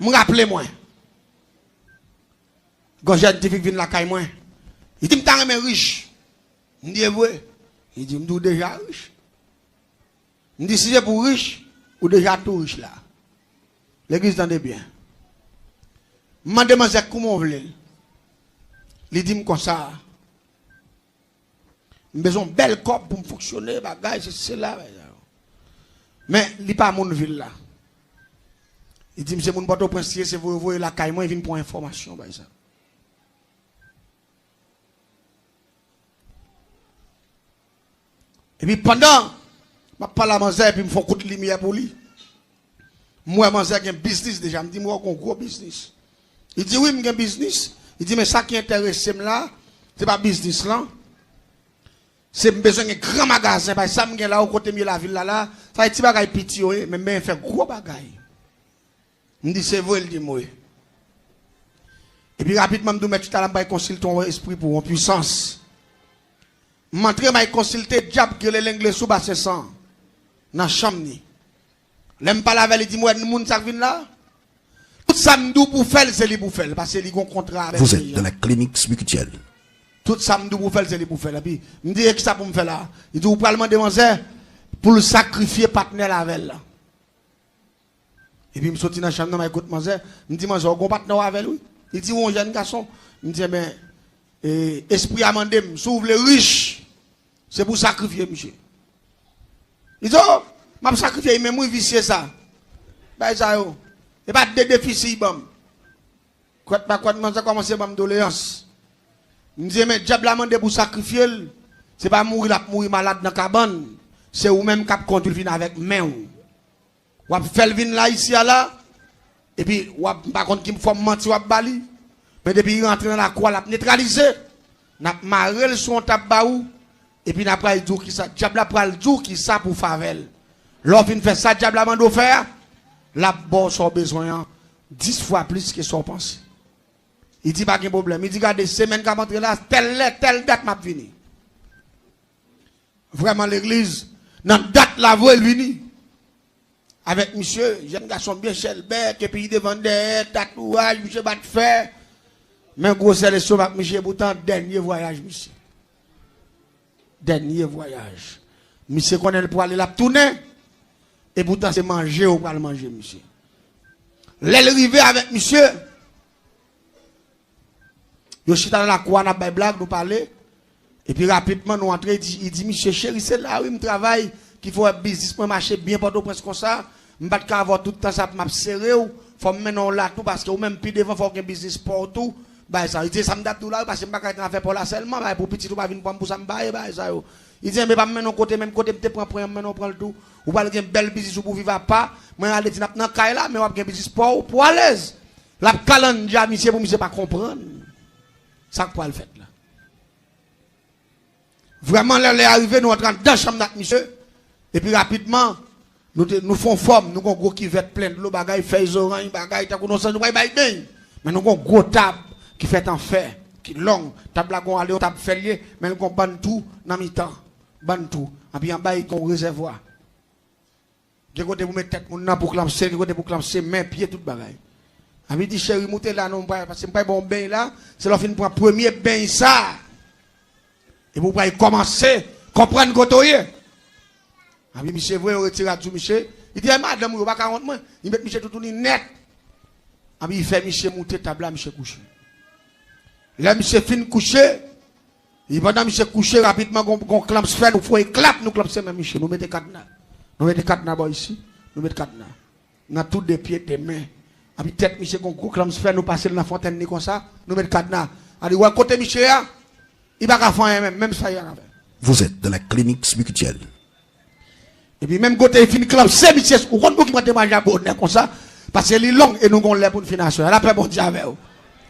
me rappelle moi. Quand j'ai dit que la caille moi. Il dit m'ta remè riche. Me dit vrai. Il dit m'dou déjà riche. Me dit si c'est pour riche ou déjà tout riche là. L'église tendez bien. M'a demandé comment on veut. Il dit comme ça. J'ai besoin de bel corps pour fonctionner, bagage, c'est là. Mais il n'est pas à mon ville là. Il dit, c'est mon bateau princier, c'est vous voyez la caille, moi, il vient pour information. Et puis pendant, je parle à Manzé, et puis je fais un coup de lumière pour lui. Moi, Manzé, j'ai un business déjà. Je me dis, moi, j'ai un gros business. Il dit, oui, j'ai un business. Il dit, mais ça qui intéresse là, ce n'est pas business là. C'est besoin d'un grand magasin. Parce que ça, je là, au côté de la ville là, ça a été un petit, mais je fais gros bagaille. Je dis, c'est vrai, il dit, moi. Et puis rapidement, je me dis, tout à l'heure, je consulte ton esprit pour une puissance. Je m'entre, je consulte diable que l'anglais sous bas, c'est ça. Dans la chambre. L'aime pas la veille, il dit, moi, nous, ça vient là. Tout ça, je pour faire, c'est lui pour faire. Parce que c'est un contrat avec vous êtes dans la clinique spirituelle. Tout ça, je pour faire, c'est lui pour faire. Et puis, je me dis, qu'est-ce que ça pour me faire là? Il dit, vous pouvez me demander pour le sacrifier partenaire avec là. Et puis, je me sorti dans la chambre, je écoute, je me dis, vous avez un partenaire avec lui? Il dit, oui, jeune garçon. Je me dis, mais, esprit amendé, si vous voulez riche, c'est pour sacrifier, monsieur. Il dit, oh, je vais sacrifier, mais moi, vicier ça. Ben, ça, yo. Et pas de déficit, bon. Quand je commence à me doléance. Je me dis, mais diable amendé pour sacrifier, c'est pas mourir malade dans la cabane. C'est vous-même qui conduit le vin avec main. Ou fait le vin là, ici, là. Et puis, ou par contre, qui me fait mentir, ou bali. Mais depuis qu'il rentre dans la croix, il a neutralisé. Il a marré le son tabaou. Et puis, il a pris le jour qui ça. Diable a pris le jour qui ça pour favel. Lorsqu'il fait ça, diable a mandé faire. La bosse a besoin 10 fois plus que son pensée. Il dit pas de problème. Il dit, regardez, semaine qui a rentré là, telle date m'a venu. Vraiment, l'église, dans date la voie, elle vient. Avec monsieur, jeune garçon bien chelbec, et puis il devant des tatouages, monsieur bat de fer. Mais gros sélection avec monsieur, pourtant, dernier voyage, monsieur. Dernier voyage. Monsieur connaît pour aller la tourner. Et pourtant, c'est manger ou pas le manger, monsieur. L'arrivée avec monsieur. Je suis dans la cour, on a des blagues, nous parler. Et puis rapidement, nous entrons, il dit, monsieur chéri, c'est là où il me travaille, qu'il faut un business pour marcher bien pendant presque comme ça. Je ne peux pas avoir tout le temps ça pour m'abserrer. Il faut me mettre là tout parce que même plus devant, il faut qu'il y ait un business pour tout. Il dit, ça me date tout là, parce que je ne peux pas faire pour là seulement, pour petit, tout va venir pour ça me bailler. Il dit, mais pas me côté, même côté, je prends le tout. Ou pas un bel business pour vivre pas. Moi, je dis, dans le là, mais on a un business pour à l'aise. La calendrier, monsieur, pour monsieur pas comprendre. Ça que pour le fait là. Vraiment, là, est arrivé, nous entrons dans la chambre de monsieur. Et puis rapidement, nous faisons forme, nous avons un gros qui va être plein de l'eau, bagaille, feuilles oranges, bagaille, nous avons mais nous avons un gros table qui fait en fer, qui est long, table là, on aller, table ferrier, mais nous avons tout dans mi-temps. Tout. Et puis en bas, il y a un réservoir. Vous côté vous mettez tête pour clamser, vous côté pour clamser, main, pied, tout bagaille. Et puis dit, chérie, montez là, non, parce que pas bon bain là, c'est là fin pour un premier bain ça. Et vous pouvez commencer, comprendre côté. Ah oui, monsieur, vous retirez tout, monsieur. Il dit, madame, vous ne pouvez pas 40 mois. Il met monsieur tout net. Ah oui, il fait monsieur monter table là, monsieur coucher. Là, monsieur fin coucher. Et pendant monsieur coucher rapidement, on clamse fait, nous faut éclate, nous clamse même monsieur. Nous mettons cadenas. Nous mettons cadenas ici. Nous mettons cadenas. Nous avons tous des pieds, des mains. Et puis tête, monsieur, qu'on clamse fait, nous passer dans la fontaine comme ça. Nous mettons cadenas. Allez, ouais, côté monsieur, il va pas faire même ça. Vous êtes dans la clinique spirituelle. Et puis même côté fin club, c'est monsieur, ou quand vous qui mangez manger bonne comme ça, parce que les longues et nous avons les pour une finance. Là après bon Dieu avec vous.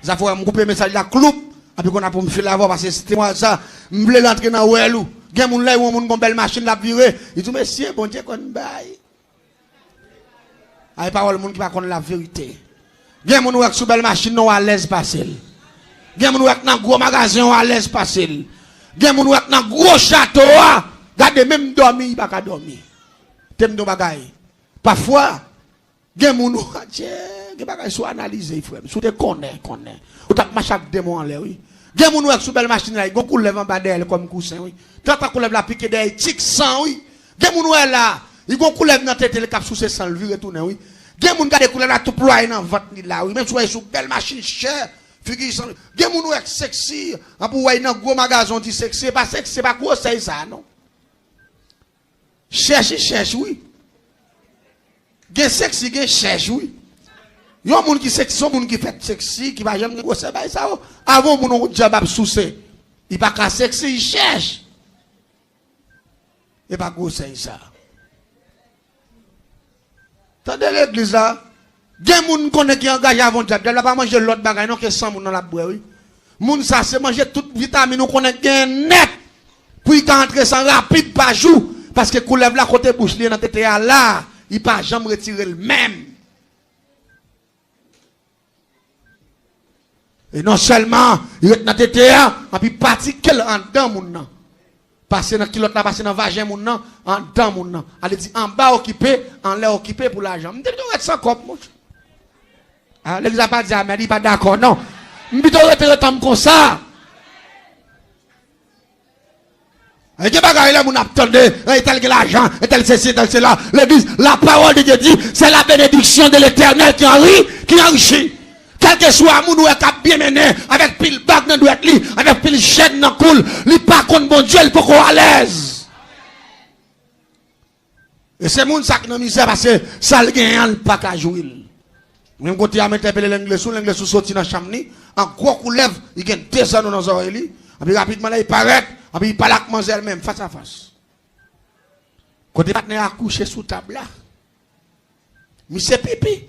Ça faut me couper message la cloupe, et puis qu'on a pour me filer avant parce que c'était moi ça, me voulais l'entrer dans ouelou. Gen moun là ou moun gon belle machine la virer. Il dit monsieur bon Dieu qu'on bail. Ay parole moun qui pas connaître la vérité. Gen moun ou sous belle machine non à l'aise passer. Gen moun ou dans gros magasin à l'aise passer. Gen moun ou dans gros château, regardez même dormir, il pas dormir. T'aimes nos bagailles. Parfois, gen moun ou il bagay soit analysé frère. Sou te connaît. Ou t'a marché avec démon en l'air oui. Gen moun wèk sou belle machine là, gon coulève en bas d'elle comme coussin oui. Tant coulève la piqué derrière tic sang oui. Gen moun wè là, il gon coulève dans tête le cap sous ses sang le vir retourner oui. Gen moun gade coulève là tout ployer dans ventre ni là oui. Même sou belle machine chère, figure sans. Gen moun wèk sexy, en pour wè dans gros magasin dit sexy, c'est pas gros c'est ça non. Cherche oui. Gen sexy gen cherche oui. Yon moun qui sexy, son moun qui fait sexy, qui va jamais grosse bail ça. Avant moun on diable souce. Il pas ka sexy, il cherche. Et pas grosse ça. Tendez l'église là. Gen moun connaît qui engagé avant diable, là pas manger l'autre bagaille non que 100 moun dans la boire oui. Moun ça c'est manger toute vitamine on connaît gen net. Pour il entrer sans rapide par jour parce que coulève la côté bouche li dans tête là, il pas jamais retirer le même. Et non seulement, il est dans le TTA, et puis particulier en dedans moun nan. Passer dans kilote là, passer dans vagin moun nan, en dedans moun nan. Allez dire en bas occupé, en l'air occupé pour l'argent. M'dit on reste sans cop moun. Ah, l'église a pas dit mais il pas d'accord non. M'dit on rete comme ça. Et que bagaille là moun attendez, et tel que l'argent, et tel ceci, tel cela. L'église, la parole de Dieu dit, c'est la bénédiction de l'Éternel qui enrichit. Quel que soit moun ou est bien mené, avec pile bague dans douette li, avec pile chaîne dans coule, li pas contre bon Dieu, il faut qu'on à l'aise. Et c'est moun ça qui n'a misère parce que ça le gagne pas qu'à jouer. Même côté à mettre l'anglais sous sorti dans chambre ni, en gros coup lève, il gagne 2 ans dans nos oreilles, et puis rapidement là il paraît, et puis il parle avec manger même face à face. Côté partenaire a couché sous table là. Monsieur pipi.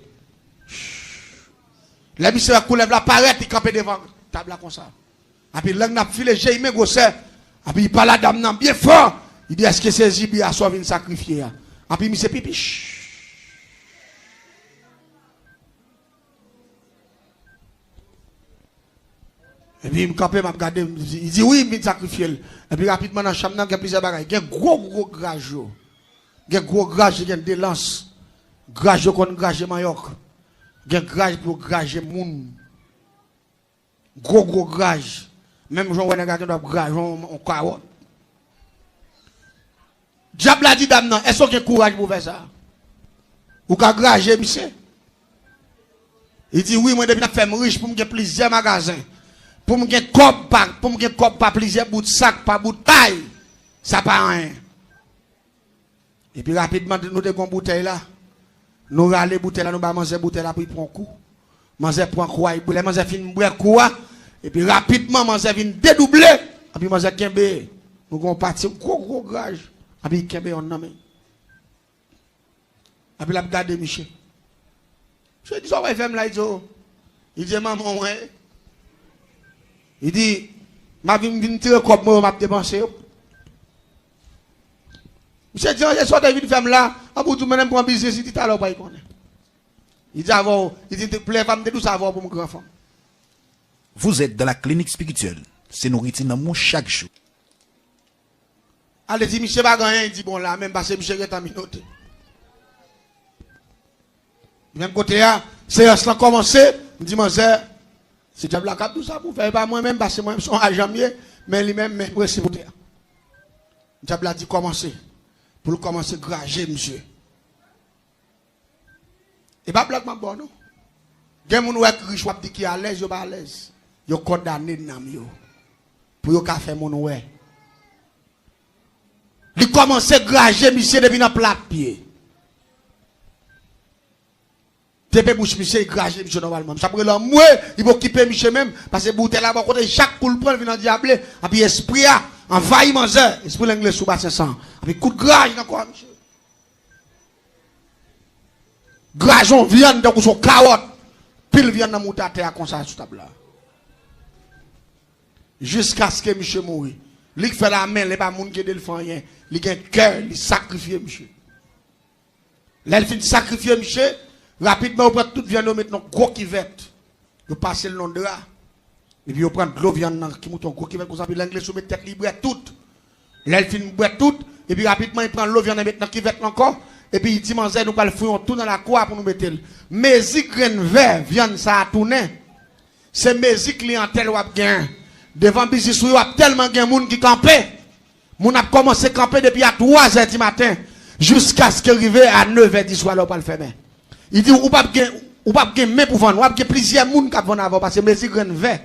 La mission a coulé la paraît, il campe devant la table comme ça. Et puis l'angle n'a filé, j'ai aimé gosser. Et puis il parle à dame bien fort. Il dit est-ce que c'est Zibi à sauver une sacrifier? Et puis il se pipi. Et puis il me campe, il m'a regardé, il dit oui, il me sacrifier. Et puis rapidement dans la chambre, il y a plusieurs bagages. Il y a un gros grage. Il y a un gros grage, il y a des lances. Grage contre grage Mayoc. Il y a un grage pour grage moun. Gros grage. Même Jean Wenega qui doit grage en carotte. Diable a dit dame non, est-ce que vous courage pour faire ça? Ou qu'à grager monsieur? Il dit oui, moi depuis faire riche pour me gagner plusieurs magasins. Pour me gagner cop pas plusieurs bouts de sac, pas bout de taille. Ça pas rien. Et puis rapidement nous devons bouteille là. Nous râler bouteille là, nous va manger bouteille là pour prendre un coup. Manger prend quoi, il boule manger fin boire quoi et puis rapidement manger vient dédoubler et puis manger kembe. Nous gon parti gros grage. Et puis kembe on nomme. Et puis la regarder Michel. Je dis ça va faire là il dit maman ouais. Il dit m'a vinn tirer comme moi m'a dépenser. Monsieur dit je sors David femme là, à bout tout même pour un business il dit tout à l'heure pas il connaît. Il dit avant, il dit plaît femme de tout savoir pour mon grand enfant. Vous êtes dans la clinique spirituelle. C'est nourriture dans mon chaque jour. Allez dit monsieur pas rien, il dit bon là même parce que monsieur est en minute. Même côté là, c'est ça commencé, il dit mon frère, c'est diable la cap tout ça pour faire pas moi même parce que moi son agent mieux, mais lui même précipité. Diable a dit commencer. Pour commencer à grager, monsieur. Et pas blague, bon, non? Il y a des gens qui sont à l'aise, ils sont pas à l'aise. Ils sont condamnés pour qu'ils fassent mon ouais. Il commence à grager, monsieur, depuis dans plat pied. Depuis bouche, monsieur, il grage, monsieur, normalement. Ça pourrait l'homme, il va occuper, monsieur, même, parce que bouteille là, côté, chaque coup, le prend, il vient diable, et puis esprit, envahissement, esprit l'anglais sous bas 500. Et puis coup de grage, encore, monsieur. Grajon viande dans son carotte, pile viande dans moutarde terre comme ça, sous table là. Jusqu'à ce que monsieur mourit. Lui qui fait la main, il n'y a pas de monde qui le fait rien. Il a un cœur, il sacrifie, monsieur. Là, il fait sacrifier, monsieur. Rapidement, on prend toute viande, on met un gros kivette. On passe le nom de là. Et puis, on prend de l'eau viande qui monte un gros kivette, comme ça, puis l'anglais se met tête libre toute. Là, il fait une boîte toute. Et puis, rapidement, il prend l'eau viande, met dans kivette encore. et puis il dit manzé nous pas le fouillon tout dans la cour pour nous mettre. Mézi grain vert, viande ça a tourné. C'est mézi clientèle ou a gain. Devant business ou a tellement gain moun qui campé. Moun a commencé à camper depuis à 3h du matin jusqu'à ce qu'il arrive à 9h du soir là pas le fermer. Il dit ou pas gain mais pour vendre, ou pas plusieurs moun qui vont avoir parce que mézi grain vert,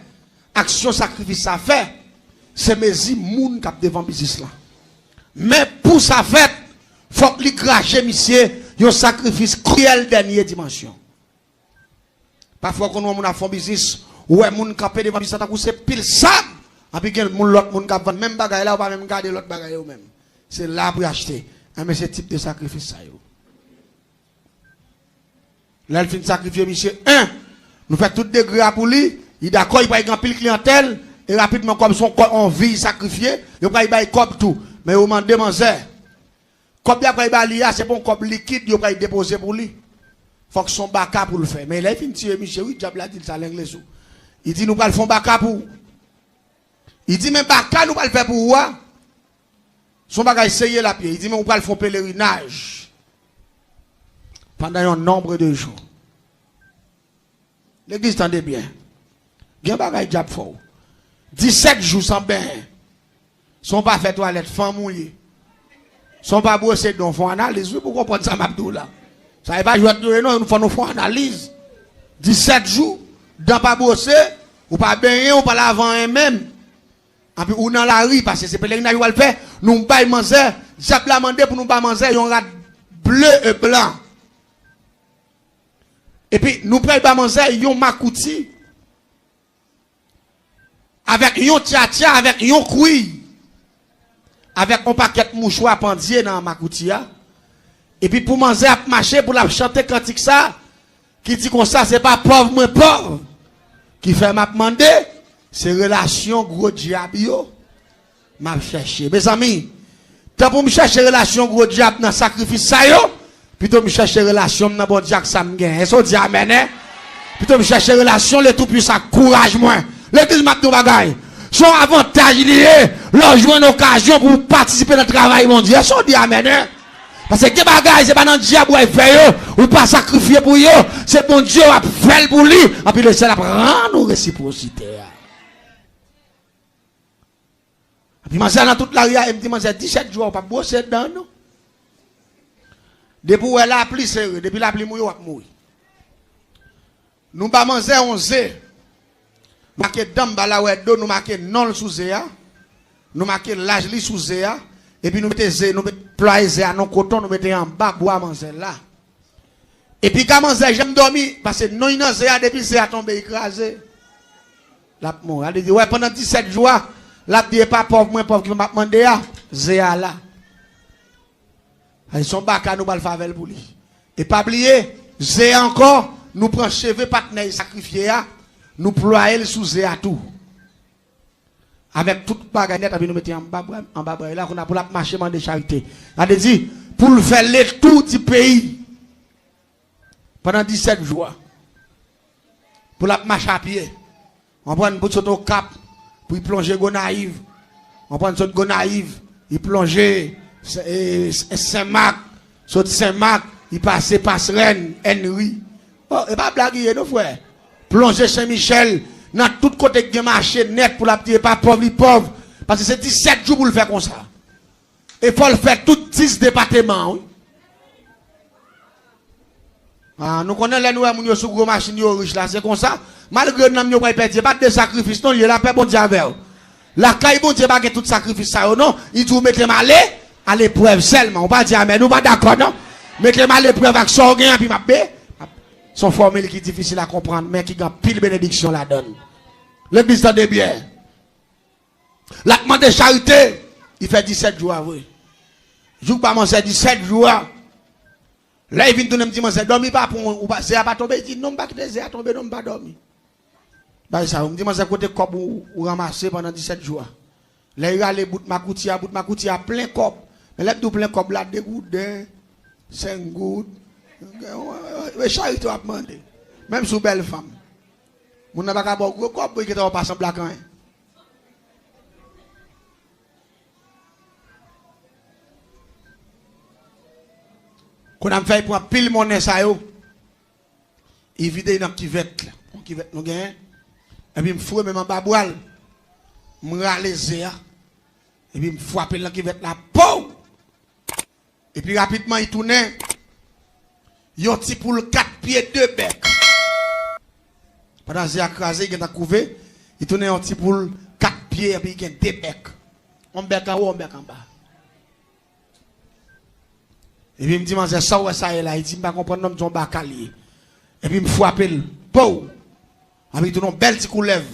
action sacrifice ça fait. C'est mézi moun qui devant business là. Mais pour ça fait faut qu'il crache, monsieur, un sacrifice cruel dernière dimension. Parfois, quand on a fait un business, ouais, moun capé devant business, c'est pile ça. Et puis, l'autre moun qui vend même bagaille là, ou pas même garder l'autre bagaille ou même. C'est là pour acheter. Mais c'est type de sacrifice ça. Là, il finit de sacrifier, monsieur. Nous faisons tout degré pour lui. Il est d'accord, il va y avoir pile clientèle. Et rapidement, comme son envie sacrifier, il va y avoir tout. Mais au moment de demander, comme il y a c'est pour un cop liquide, il va déposer pour lui. Il faut que son baka pour le faire. Mais là, il finit, Michel, oui, Diable a dit ça l'anglais. Il dit, nous allons faire baka pour. Il dit, mais baka, nous allons faire pour quoi? Son bagage essayer la pied. Il dit, mais nous allons faire pèlerinage. Pendant un nombre de jours. L'église tendez bien. Il y a un bagage diable fort. 17 jours sans bain. Son pas fait toilette, femme mouillée. Son pas brosser donc font analyse pour comprendre ça m'abdou là. Ça n'est pas jouer non, nous faisons analyse. 17 jours dans pas brosser ou pas baigner ou pas laver même. Et puis ou dans la rue parce que c'est pèlerinage va le faire, nous pas manger, diable la mandé pour nous pas manger un rat bleu et blanc. Et puis nous pas manger un makouti avec un tia avec un couille. Avec un paquet de mouchoirs pendier dans ma coutia. Et puis pour manger à marcher, pour la chanter cantique ça, qui dit comme ça, c'est pas pauvre, moins pauvre. Qui fait m'a demander, c'est relation gros diable yo. M'a chercher. Mes amis, tant pour me chercher relation gros diable dans sacrifice ça yo, plutôt me chercher relation dans bon diable ça me gagne. Est-ce qu'on dit amen, hein? Plutôt me chercher relation, le tout puissant, courage moi. L'église m'a tout bagaille. Son avantage lié, leur jouer une occasion pour participer dans le travail mondial. Son dit amen. Parce que les bagages, c'est pas dans le diable ou fait ou pas sacrifier pour eux. C'est bon Dieu a fait pour lui. Et puis le ciel a rendre nos réciprocité. Et puis je dans toute la rue, il me dit, je 17 jours, pas bosser dedans, non? Depuis où elle a appelé sérieux, depuis la pluie mouille, on va mourir. Nous pas manger 11. Nous marquons Damba la oued nous marquons non sous Zéa, nous marquons l'âge li sous Zéa, et puis nous mettons ployer Zéa non coton, nous mettons en bas bois manger là. Et puis quand manger j'aime dormir parce que non il Zéa depuis Zéa tombé écrasé. La mort, elle dit ouais pendant 17 jours, la dit pas pauvre moins pauvre qui m'a demandé à Zéa là. Ils sont baka nous pas le favel pour lui. Et pas oublier Zéa encore nous prend cheveux partenaire sacrifié à nous ployer sous Zéa tout. Avec toute baganette, nous mettons en bas, là, on a pour la marcher de charité. On a dit, pour le faire le tout du pays, pendant 17 jours, pour la marcher à pied, on prend une bouteille au cap, pour y plonger Gonaïve, on prend une sorte Gonaïve, il plonger Saint-Marc, sorte Saint-Marc, il passe Passerelle, Henry. Oh, et pas blaguer, nos frères. Plonger Saint-Michel, dans tout côté qui marché net pour la petite pas pauvre, parce que c'est 17 jours pour le faire comme ça. Et il faut le faire tout 10 départements. Oui. Ah, nous connaissons les nouveaux sur gros machines riches là, c'est comme ça. Malgré que nous n'avons pas de sacrifice, non, il y a la paix bon Dieu avec. La caille bon Dieu pas que tout sacrifice ça, non, il dit mettez mal à l'épreuve seulement. On va dire amen, nous pas d'accord, non. Mettez mal à l'épreuve avec son gain, puis ma paix. Son formule qui est difficile à comprendre, mais qui a pile bénédiction la donne. L'église tendez bien. La demande de charité, il fait 17 jours, oui. Je ne pas manger 17 jours. Là, il vient tout le monde dire, dormi pas pour, ou pas, c'est pas tomber, il dit, non, pas que c'est à tomber, non, pas dormi. Bah, ça, on me dit, c'est côté cop ou ramasser pendant 17 jours. Là, il y a les bouts de ma coutia, plein cop. Mais là, tout plein cop, là, des gouttes, 5 gouttes. Mais charité a demandé. Même sous belle femme. Mon n'a pas qu'à boire gros cop qui est pas sans blague. Qu'on a fait pour pile monnaie ça yo. Il vide dans cuvette là. Cuvette nous gagne. Et puis me fouet même en bas boile. Me ralaiser et puis me frapper dans cuvette là. Pou! Et puis rapidement il tourne. Yon ti pour 4 pieds 2 bec. Pendant j'ai écrasé il a couvé, il tourne un petit pour 4 pieds et puis il a 2 bec. On bec en haut, on bec en bas. Et puis il me dit, c'est ça ou ça est là. Il dit, je ne comprends pas ton bacalier. Et puis il me frappe le pou. Et puis il tourne une belle petite coulève.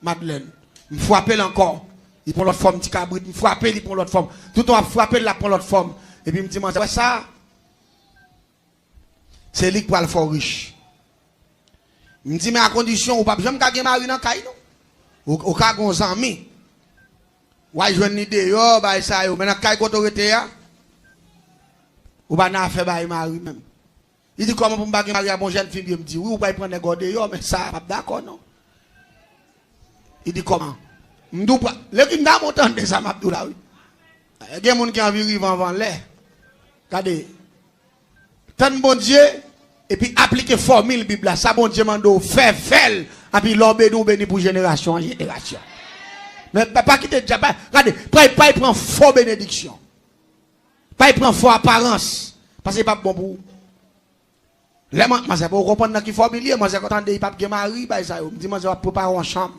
Madeleine. Il me frappe encore. Il prend l'autre forme, petit cabrit. Il me frappe, il prend l'autre forme. Tout le temps, il frappe, il prend l'autre forme. Et puis il me dit, c'est ça. C'est lui qui va le faire riche. Il me dit, mais à condition, ou pas besoin de gagner mari dans le caille, non? Ou cas gon amis. Ou à jouer une idée, yo, bah ça, yo. Mais dans le caille, quand on était là, ou pas n'a fait bah mari même. Il dit, comment pour me gagner mari à mon jeune fille? Il me dit, oui, ou pas prendre des gars yo, mais ça, pas d'accord, non? Il dit, comment? Je dis, les gens qui ont entendu ça, m'abdou là, oui. Il y a des gens qui ont envie de vivre avant l'air. Regardez. Tant bon Dieu, et puis appliquer formule Bible là, ça bon Dieu mando fait, et puis l'obé nous béni pour génération en génération. Mais pas quitter déjà, regardez, pas il prend faux bénédiction. Pas il prend faux apparence. Parce que c'est pas bon pour vous. Là, moi, c'est pour comprendre qu'il faut familier, moi, c'est quand il pas de mari, ça, me dit, moi, je vais préparer en chambre.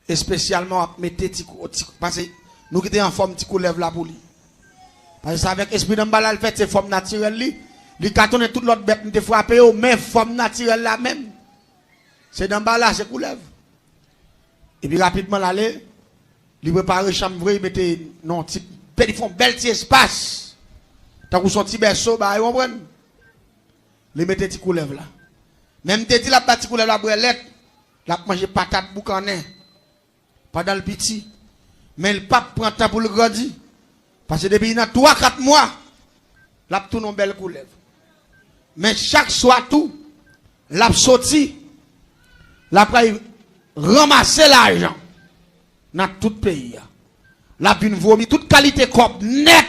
Et spécialement, mettez parce que nous qui sommes en forme, petit coup lève là pour lui. Parce que avec l'esprit d'emballage, fait c'est forme naturelle. Il cartonne toute l'autre bête, nous te frappé, mais forme naturelle là même. C'est d'emballage, c'est coulève. Et puis rapidement, l'aller, il prépare la chambre, il mettait non, ils font bel petit espace. Tant qu'on son petit berceau, bah, ils comprennent. Il mettait petit coulève là. Même te dit la petit coulève la brelette, la manger patate boucané. Pas dans le petit. Mais le pape prend temps pour le grandir. Parce que depuis 3-4 mois, la tourne une belle coulève. Mais chaque soir tout, la sorti, la ramasser l'argent dans tout le pays. La vin vomi toute qualité cop net.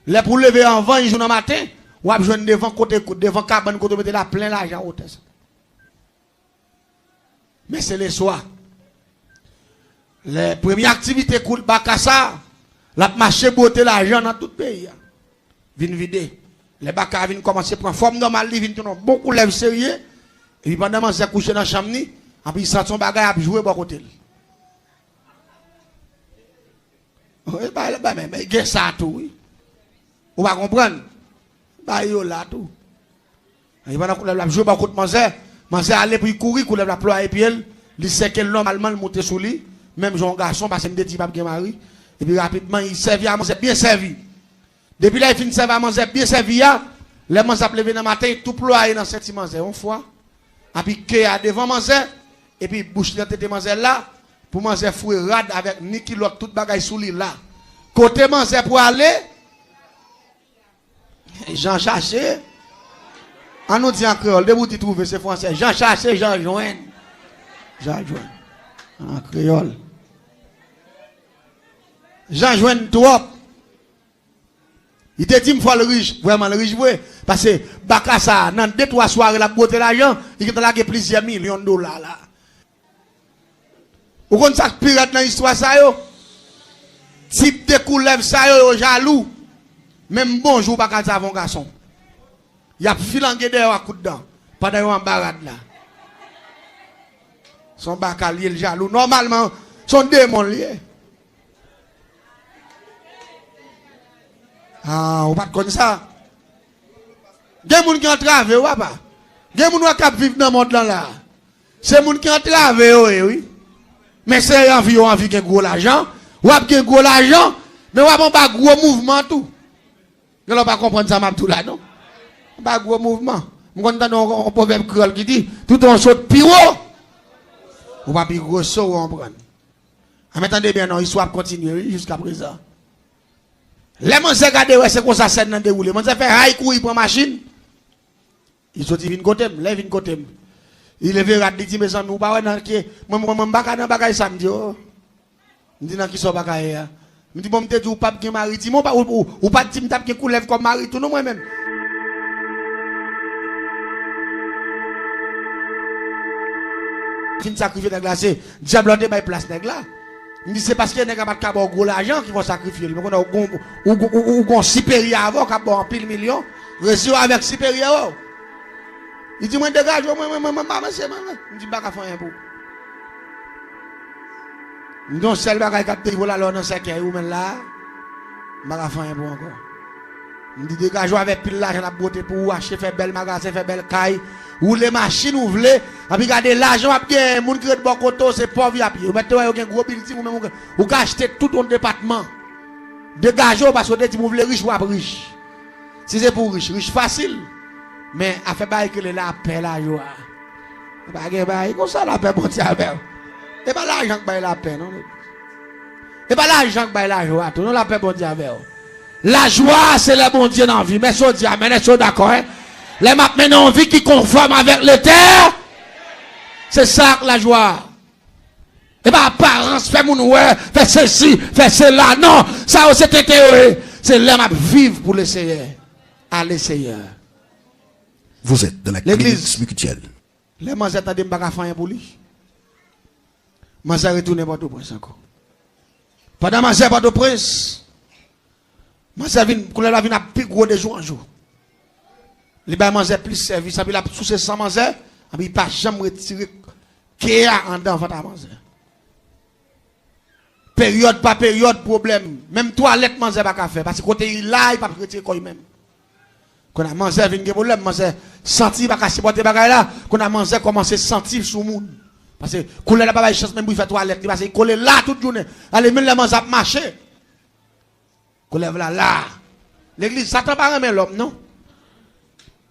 Les pour lever en 20 jours dans matin, ou à joindre devant côté devant cabane côté mettre la plein l'argent au test. Mais c'est le soir. Les premières activités cool Bakassa, la marché beauté l'argent dans tout le pays. Vin vider. Les Bakassa viennent commencer à prendre forme normale, ils viennent tourner beaucoup lèvres sérieux. Et puis pendant que je couché dans la chambre, et puis ils sortent son bagage à jouer à côté. Oui, mais il y a ça tout, oui. Vous va comprendre? Bah, il y a là tout. Et pendant que la jouer à côté de Manzé aller pour courir, couler la ploie et puis il sait que l'homme allemand monte sous lui, même son garçon, parce qu'il me dit qu'il mari. Et puis rapidement, il servait à manger bien servi. Depuis là, il finit de servir à manger bien servi. Les manger levé dans le matin, tout ploie dans cette manger, une fois. Et puis, qu'il y a devant manger, et puis bouche de tête manger là, pour manger fouet rad avec ni kilote, tout bagaille sous lui là. Côté manger pour aller, Jean cherché. On nous dit en créole, de vous y trouver, c'est français. Jean cherché, Jean joint. Jean joint. En créole. Jean joint trop. Il te dit, il faut le riche, vraiment le riche, parce que Bakassa, dans 2-3 soirées, la beauté l'argent, il a plusieurs millions de dollars là. Vous comprenez ça pirate dans l'histoire ça yo? Type de coulève ça yo jaloux. Même bonjour Bakassa avant garçon. Il y a filangué derrière à coup de dents. Pendant en barade là. Son bacalier le jaloux. Normalement, son démon lié. Ah, on pas connaître ça. Il y a des gens qui ont travaillé, ou pas? Il y a des gens qui vivent dans le monde là. C'est des gens qui ont travaillé, oui. Mais c'est envie de gros l'argent. Ou de gros l'argent, mais ou pas gros mouvement tout. Vous ne pas comprendre ça, tout là, non? Pas gros mouvement. Je entends un proverbe créole qui dit tout on saute plus haut. Ou pas plus gros saut, on prend. Attendez bien, non, l'histoire continue jusqu'à présent. Les gens se regardent, c'est comme ça, c'est dans le déroulé. Les gens fait haï courir pour machine. Ils sont venus côté, les venus côté. Il est venu, il dit, mes amis, vous ne pouvez pas dans qui. Moi, je ne sais pas ça, me dit, oh. Je dis, non, qui sont pas Je dis, bon, je te dis, ou pas de mari, ou pas de dire, je coulève comme mari, tout non, moi-même. Fin sacrifier des glacés, diable de place nèg là. Me dit c'est parce que nèg a pas de gros l'argent qui vont sacrifier. Mais on a ou supérieur avant qui a bon pile million, réseau avec supérieur. Il dit moi dégage moi c'est moi. Me dit pas faire rien pour. Non seul bagage capté voilà là dans 5 ou même là. Pas faire rien pour encore. Me dit dégage avec pile l'argent la beauté pour acheter faire belle magasin, faire belle caille. Ou les machines ou voulez, et puis regardez l'argent à bien, moun qui est de bon côté, c'est pauvre à pied. Vous mettez un gros building, ou même ou acheter tout ton département. Dégagez parce que vous voulez riche ou pas riche. Si c'est pour riche, riche facile. Mais à faire bail que la paix, la joie. Pas que bail, comme ça la paix, bon Dieu. Et pas l'argent qui bail la paix, non? Et pas l'argent qui bail la joie, tout, non la paix, bon Dieu. La joie, c'est le bon Dieu dans la vie. Mais ça dit, amen, est-ce d'accord, hein? Les map maintenant vie qui conforme avec le terre. C'est ça la joie. Et pas apparence, fait mon ouais, fait ceci, fait cela. Non, ça aussi c'est théorie. C'est l'homme à vivre pour le Seigneur. À le Seigneur. Vous êtes dans la clinique spirituelle. Les gens attendent de me faire pour lui. Je vais retourner à Port-au-Prince encore. Pendant que je vais à Port-au-Prince, je vais la vie à plus gros de jour en jour. Les gens mangent plus service, puis la sous ces 100 manger, puis pas jamais retirer qu'il en dedans va manger. Période par période problème. Même toilette manger pas faire parce que côté là il pas retirer quoi même. Qu'on a mangé vinn problème, manger sentir pas supporter bagay là, qu'on a mangé commencer sentir sous monde. Parce que coller là pas chance même pour faire toilette parce que coller là toute journée. Allez même les manger marcher. Coller là. L'église Satan pas remet l'homme non.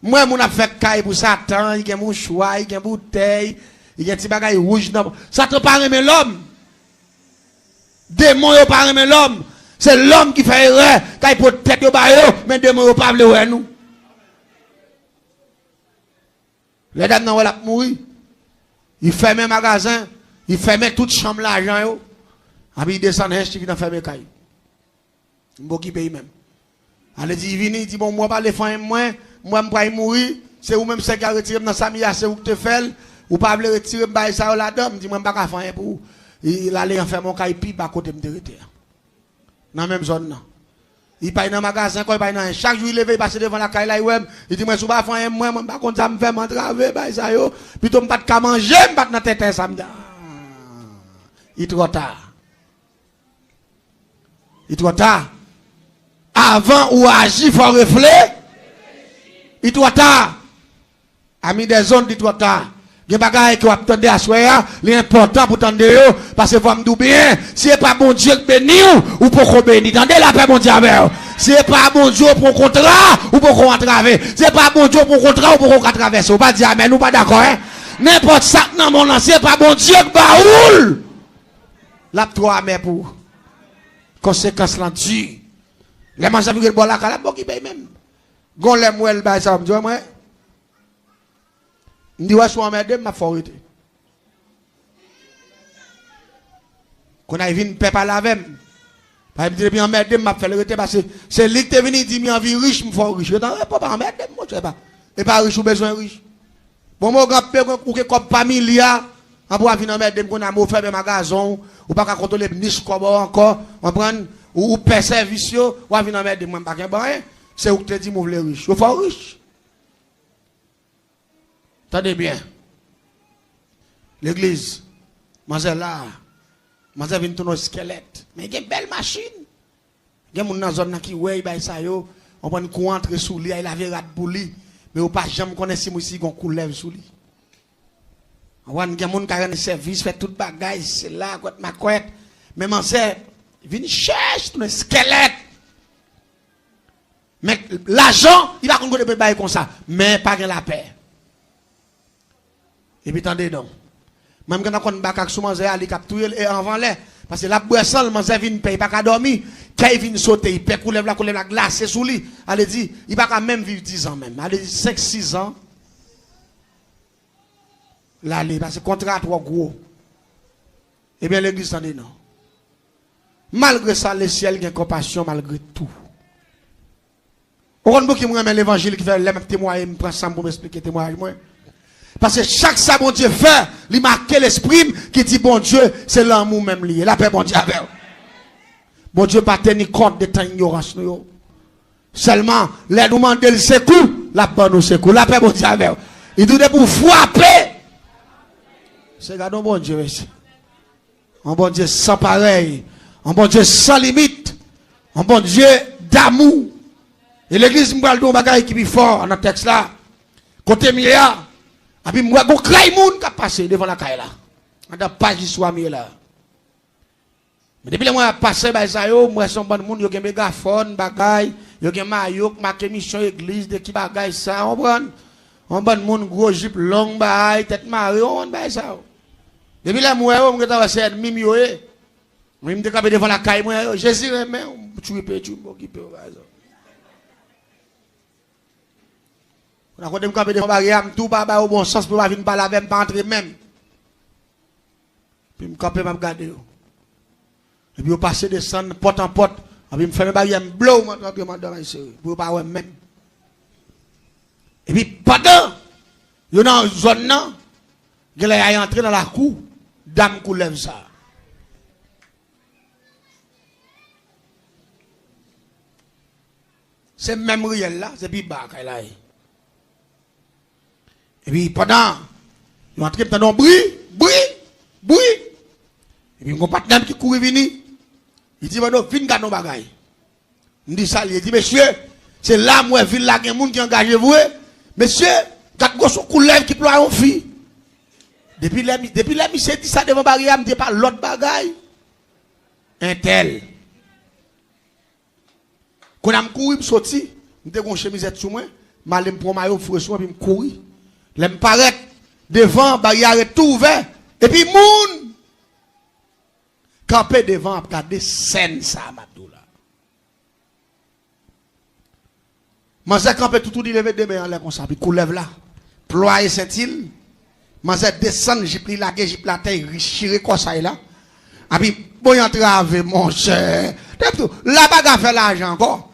Moi, mon a fait caille pour Satan, il y a mon choix, il y a une bouteille, il y a un petit bagage rouge. Satan pas remet l'homme. Démon yo pas remet l'homme. C'est l'homme qui fait erreur, quand il peut tête au bayo, mais démon yo pas vle nous. Les dames nan wala mourir. Il ferme un magasin, il ferme toute chambre l'argent yo. Abi il descend il vient fermer caille. M'bo qui paye même. Allez dit il vient, il dit bon moi pas les faire moi je vais mourir, c'est ou même c'est qui a retiré dans sa mia, c'est où que tu fais, ou pas le retirer, je ça la dame, dis moi je ne vais pas faire pour il allait en faire mon caille pipe à côté de retirer. Dans la même zone. Il paye dans le magasin, il paye dans chaque jour il lève, il passe devant la caille là, il dit moi je ne vais pas faire moi, je ne vais pas ça me fait m'entraver, ça yo, puis tu ne pas de manger, je ne vais pas dans tête ça me dit. Il est trop tard. Il est trop tard. Avant ou agir, il faut réfléchir. Il doit tard. Ami des zones, il doit tard. Il y a des bagages qui attendent à soi, l'important pour tendre parce que vous me dites bien, si ce n'est pas bon Dieu qui bénit ou pour qu'on bénisse, tendez la paix, mon Dieu, si ce n'est pas bon Dieu pour contrat ou pour qu'on traverse, si ce n'est pas bon Dieu pour contrat ou pour qu'on traverse, on va dire amen, nous pas d'accord, hein? N'importe ça dans mon nom, si ce n'est pas bon Dieu qui baoule, la toi, mais pour conséquence là dessus les manger pour boire la cala, bon qui paye même. Gon les mouel ba ça me dit moi. Ndi wa so amede m'a forité. Qu'on a vinn peuple à la même. Pas me dire bien amede m'a fait le rete parce que c'est lui qui est venu dire mi envie riche me fort riche. Dans pas amede moi tu sais pas. Et pas riche ou besoin riche. Bon mon grand père ou que comme familia en pour venir amede qu'on a mo faire magasin ou pas contrôler niche comme encore, on prend ou paie service ou venir amede moi pas rien. C'est où tu dis que je riche. Je suis riche. Attendez bien. L'église, je là. Je viens de tourner squelette. Mais il y a une belle machine. Il y a une zone qui est ça. On prend une courant entre sous lui. Il a vu rat pour lui. Mais on ne peut pas jamais connaître si on coule sous lui. On voit des gens qui ont un service, fait tout le bagage. C'est là, ma couette. Mais mon sœur, il vient chercher un squelette. Mais l'argent, il va continuer de payer comme ça. Mais pas de la paix. Et puis, attendez donc. Même quand on a un sous manger, il capture et avant l'air. Parce que la boisson, le manger vient payer, pas qu'à dormir. Quand il vient sauter, il peut couler la glace sous lui. Allez dit, il va quand même vivre 10 ans même. Allez dit, 5-6 ans. Là, parce que le contrat est trop gros. Eh bien, l'église, attendez non. Malgré ça, le ciel a compassion malgré tout. On voit qui me remet l'évangile qui fait les mêmes témoignages, me prend ça pour m'expliquer témoignage moi. Parce que chaque ça bon Dieu fait, il marque l'esprit qui dit bon Dieu, c'est l'amour même lié. La paix bon Dieu avec. Bon Dieu pas tenir compte de ta ignorance nous. Seulement les nous demander le secours, la bonne nous secours. La paix bon Dieu avec. Il dit pour frapper. C'est gardons bon Dieu ici. Un bon Dieu sans pareil, un bon Dieu sans limite, un bon Dieu d'amour. Et l'église m'a dit un bagage qui est fort dans le texte là. Côté Mia, et puis moi go cray moun qui a passé devant la caille là. On a pas qui soit mieux là. Mais depuis que moi passé ba ça yo, moi son bon monde yo gen mégaphone bagay, yo gen maillot marqué mission église de qui bagay ça, on prend. On bon monde gros jupe long bagay, tête marée, on ba ça. Depuis là moi on t'a c'est ennemi yo eh. Moi me décapé devant la caille moi, Jésus mais tu peux m'occuper ba ça. On a quand même capé devant barrière, tout pas au bon sens pour pas venir parler avec pas entrer même. Puis me capé m'a regarder. Et puis on passe descendre porte en porte, et puis me fait barrière me blow madame ici pour pas ouais même. Et puis pendant yo dans zone là, il est entré dans la cour, dame coulève ça. C'est même réel là, c'est puis bas là. Et puis pendant, ils ont entré dans un bruit. Et puis mon partenaire qui court venir, il dit, viens garder nos bagailles. Il dit ça, il dit, monsieur, c'est là, moi, ville là, il y a des gens qui engagent vous. Monsieur, quatre gosses coulèvent qui pleurent en fille. Depuis là, monsieur dit ça devant barrière, il dit pas l'autre bagaille. Un tel. Quand je couru, je sorti, je suis une chemisette sur moi, je suis un maillot, je suis un courir. Je me paraît devant, barrière est tout ouvert. Et puis, moun, campé devant, regarder scène ça, Mabdoula. Manzé campé tout dit lever des mains en l'air comme ça, puis coulève là. Ployer Saint-Île. Manzé descend, j'ai pris la gueule, j'ai pris la terre, richiré comme ça là. Et puis, bon, y entrer avec mon cher. Là, baga fait l'argent encore.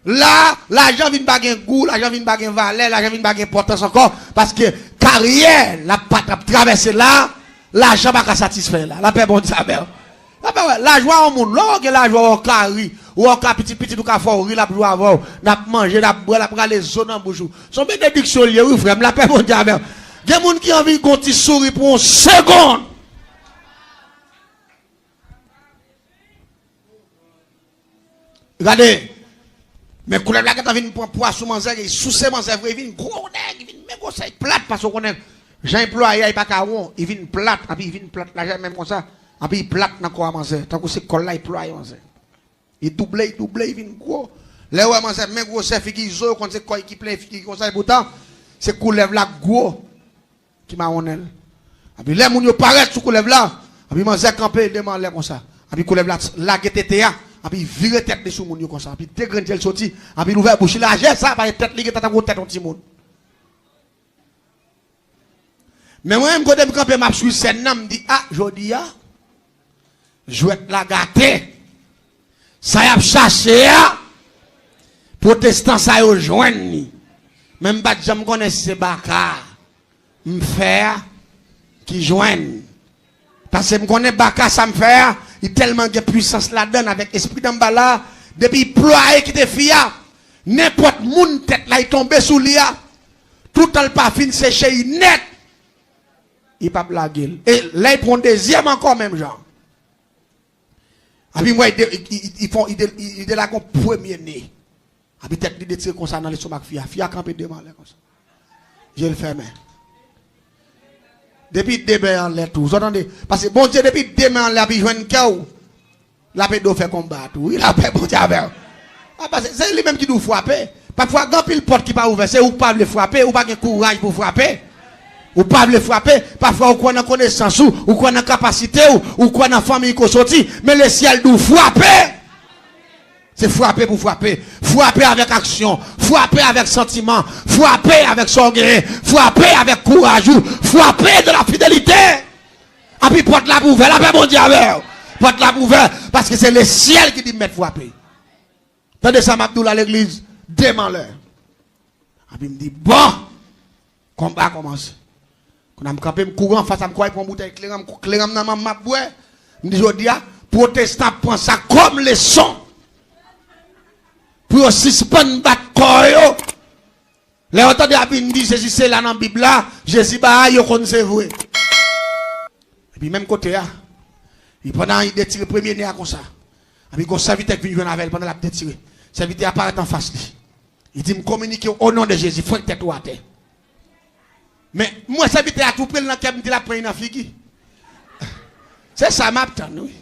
Là, l'argent vient baguer goût, l'argent vient baguer valeur, l'argent vient baguer importance encore. Parce que carrière, la patte traverser là, l'argent va satisfaire là. La paix bon Dieu. La joie au monde, là, la joie au carré, ou au petit, ou au fort, la joie avant, n'a manger, n'a boire, n'a les zones en bouche. Son bénédiction lié, oui, frère, la paix bon Dieu. Il y a des gens qui ont envie de continuer sourire pour une seconde. Regardez. Mais quand la blague vient pour poisson manger, il sous ses manger, il vient gros nèg, il vient même comme ça, il plate parce qu'on est Jean employé, il pas caron, il vient plate, et puis il vient plate là même comme ça, et puis il plate dans quoi manger, tant que c'est col là il employé manger. Il double, il vient gros. Là où manger même gros c'est figuizo quand c'est quoi qui plein figuizo comme ça pourtant c'est coulève là gros qui m'a honnel. Et puis là moun yo paraît sous coulève là, et puis manger camper demande là comme ça. Et puis coulève là la GTTA. Et puis virer tête de sous moun comme ça, et puis dégrandir le sorti, et puis l'ouvert bouche là, j'ai ça par tête ligue tata tête un petit monde. Mais moi même quand je camper m'a sur scène là me dit ah jodi a je vais la gâter. Ça y a cherché a protestant ça yo joindre. Même pas j'aime connaître c'est Baka. Me faire qui joignent. Parce que me connaît Baka ça me fait il tellement de puissance là-dedans avec esprit d'emballa depuis ployer qui te fia n'importe moun tête là il tombe sous lia tout le pas fin séché net il pas blaguer et là il prend deuxième encore même genre et puis moi il de la comme premier né et puis tête il tire comme ça dans les somac fia camper devant là comme ça je le ferme depuis demain en l'air tout. Vous entendez? Parce que bon Dieu, depuis demain en l'air, il joue un chaos. La paix doit faire combattre. Oui, la paix, bon Dieu, c'est lui-même qui doit frapper. Parfois, quand il porte qui pas ouvert, c'est ou pas le frapper, ou pas de courage pour frapper. Ou pas le frapper. Parfois, ou quoi dans connaissance, ou quoi dans capacité, ou quoi dans famille qu'on sorti. Mais le ciel doit frapper. C'est frapper pour frapper. Frapper avec action. Frapper avec sentiment. Frapper avec sorgueil. Frapper avec courage. Frapper de la fidélité. Et puis porte la pour faire la paix mon Dieu avec. Porte la ouverte parce que c'est le ciel qui dit mettre frapper. Tandis ça m'abdoul à l'église, dément-leur. Et puis il me dit, bon, combat commence. Quand je me campé, je cours en face, je me crois pour une bouteille claire, dans ma map, je me dis, je dis, protestant prend ça comme leçon. Pour suspendre battre corps. Les entendez à me dit, c'est là dans la Bible là, Jésus bah yo kon c'est vrai. Et puis même côté là, il pendant il détire premier nez comme ça. Et puis quand serviteur qui vient avec pendant la détire, serviteur apparaît en face lui. Il dit me communiquer au nom de Jésus, faut tête ou à terre. Mais moi serviteur a tout pris dans cœur me dit la prendre dans figi. C'est ça m'attend oui.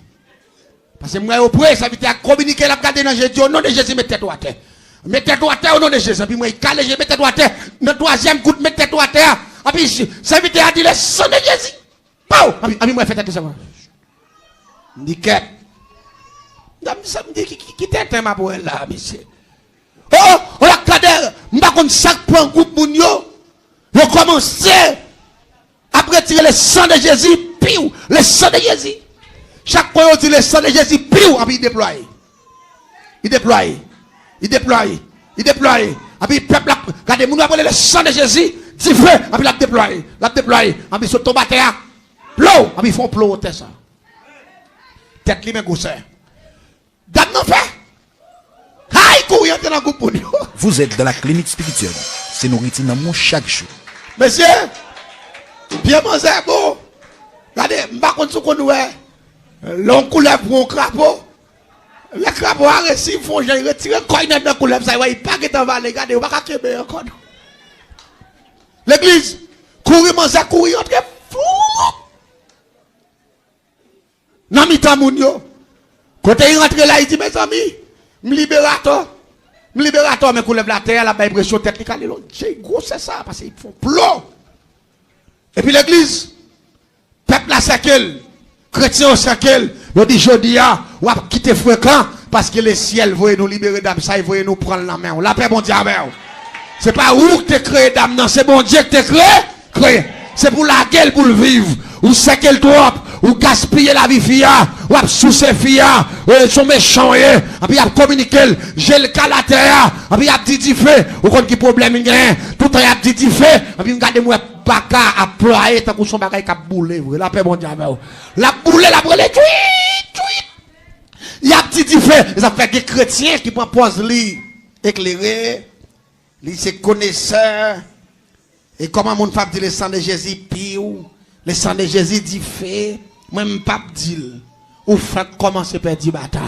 Parce que moi au premier serviteur a communiqué la garder dans Jésus au nom de Jésus mettez tête ou à terre. Mettez-toi à terre au nom de Jésus. Puis moi, il calme, mettez-toi à terre. Le troisième coup, mettez-toi à terre. Et puis, serviteur a dit le sang de Jésus. Pau! Et puis, moi, faites tout ça. Je dis, qu'est-ce? Ça me dit, qui t'es ma pour elle là, monsieur? Oh, on a cadré. Je ne sais pas chaque point groupe moun yo. Yo commencé après tirer le sang de Jésus, piou, le sang de Jésus. Chaque point, on dit le sang de Jésus, piou, et puis il déploie. Il déploie. Il déploie. Il déploie. Et puis, le peuple, regardez, nous avons le sang de Jésus, dit feu, et puis, la déploie. La déploie. Et puis, sur ton bataille, plou, et puis, ils font plou au tête ça. Tête li, mais goussé. Dame non fait. Aïe, courir dans le groupe. Vous êtes dans la clinique spirituelle. C'est nourriture dans mon chaque jour. Monsieur, bien manger, bon. Regardez, je ne sais pas si vous avez l'on couleur pour un crapaud. Les crapauds a reçu, ils font j'ai retiré quoi dans la couleur, ça va, il pas que t'en va les garder, on va pas québer encore. L'église, courir, manger, courir, entre fou. Non, mi temps moun yo. Quand il rentre là, il dit, mes amis, me libérateur, mais couleur la terre, la baille pression tête, j'ai gros, c'est ça, parce qu'ils font plomb. Et puis l'église, peuple la cercle, chrétien au cercle, on dit, je dis, on va quitter fréquent, parce que le ciel veut nous libérer d'âme, ça, il veut nous prendre la main. La paix, bon Dieu, c'est pas où que tu créé d'âme, non, c'est bon Dieu que tu créé. C'est pour la gueule, pour le vivre. Ou c'est qu'elle trop, ou gaspiller la vie fia, ou sous ses fia, ou sont méchants, et puis il a communiqué, j'ai le cas la terre, et puis il a dit fait, ou quand qui problème il y a, tout le temps il a dit fait, et puis regardez-moi, baka à ployer, tant que son bagage qui a boulé, la paix, bon Dieu, la boulé, la brûlé, il a dit fait, ça fait des chrétiens qui proposent lui éclairer, lui c'est connaisseur, et comment mon pape dit le sang de Jésus pire, le sang de Jésus dit fait, même pape dit, ou fait commencer par dire bataille.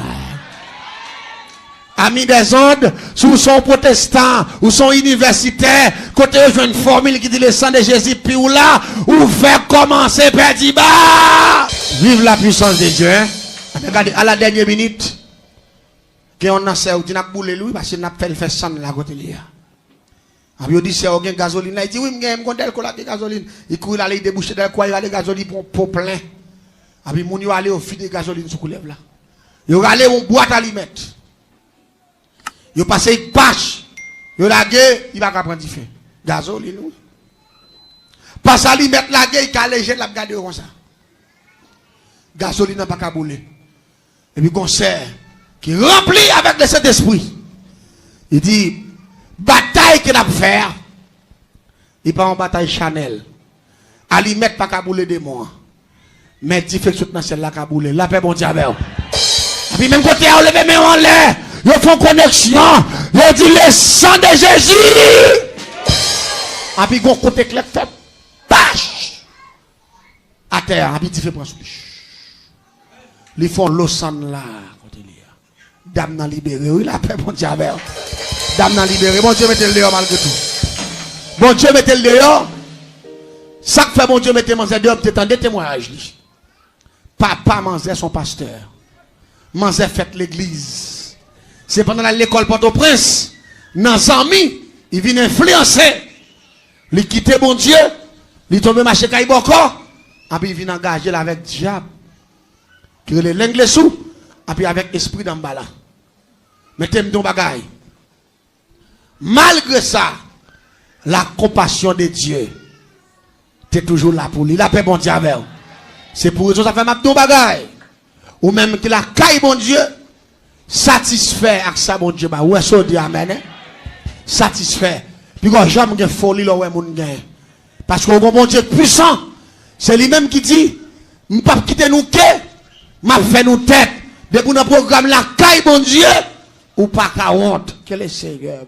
Amis des ondes, sous son protestant, ou son universitaire, côté je une formule qui dit le sang de Jésus pire là, ou fait commencer par dire bah. Vive la puissance de Dieu. Hein? Regardez, à la dernière minute, qu'on a fait, on a boulé lui, parce qu'il a fait sang la côté là. Il dit, c'est un gasoline. Il dit, oui, je vais de gasoline. Il court là, il débouche dans le coin, il a des gasolines pour plein. Et puis, il aller au fil de gasoline sur le là. Il va aller en boîte à lui mettre. Il passe une pâche. Il va il va prendre du feu. Gasoline, oui. Passe à lui mettre la gueule, il va alléger la garder comme ça. Gasoline n'a pas qu'à bouler. Et puis, concert qui rempli avec le Saint-Esprit. Il dit, bataille qu'il a fait, il pas en bataille Chanel. À lui mettre pas qu'à bouler des mois. Mais il fait que tout dans celle-là qu'à bouler. La paix, bon diable. Et puis même côté, on lève main en l'air. Ils font connexion. Ils disent le sang de Jésus. Et puis, côté clair fait pâche. À terre, et puis il fait prendre souche. Ils font l'eau sang là. Dame n'a libéré. Oui, la paix, bon diable. Dame n'a libéré. Bon Dieu mettez le dehors malgré tout. Bon Dieu mettez le dehors. Ça que fait bon Dieu mettez Manzé dehors. Peut-être des témoignages. Papa Manzé son pasteur. Manzé fait l'église. C'est pendant l'école Port-au-Prince. Dans Zami, il vient influencer. Il quitte bon Dieu. Il tombe marché Kaiboko. Et puis il vient engager avec diable. Qui est l'anglais sous. Et puis avec esprit d'emballa. Mettez-moi dans bagaille. Malgré ça, la compassion de Dieu, tu es toujours là pour lui. La paix, bon Dieu. C'est pour ça que ça fait ma don bagaille. ou même que la caille bon Dieu satisfait avec ça bon Dieu bah ouais ça dit amen satisfait puis quand jamais gen folie là ouais moun gen parce que bon Dieu puissant c'est lui-même qui dit m'pas quitter nous que m'a fait nous tête de pour notre programme la caille bon Dieu ou pas 40 quel est Seigneur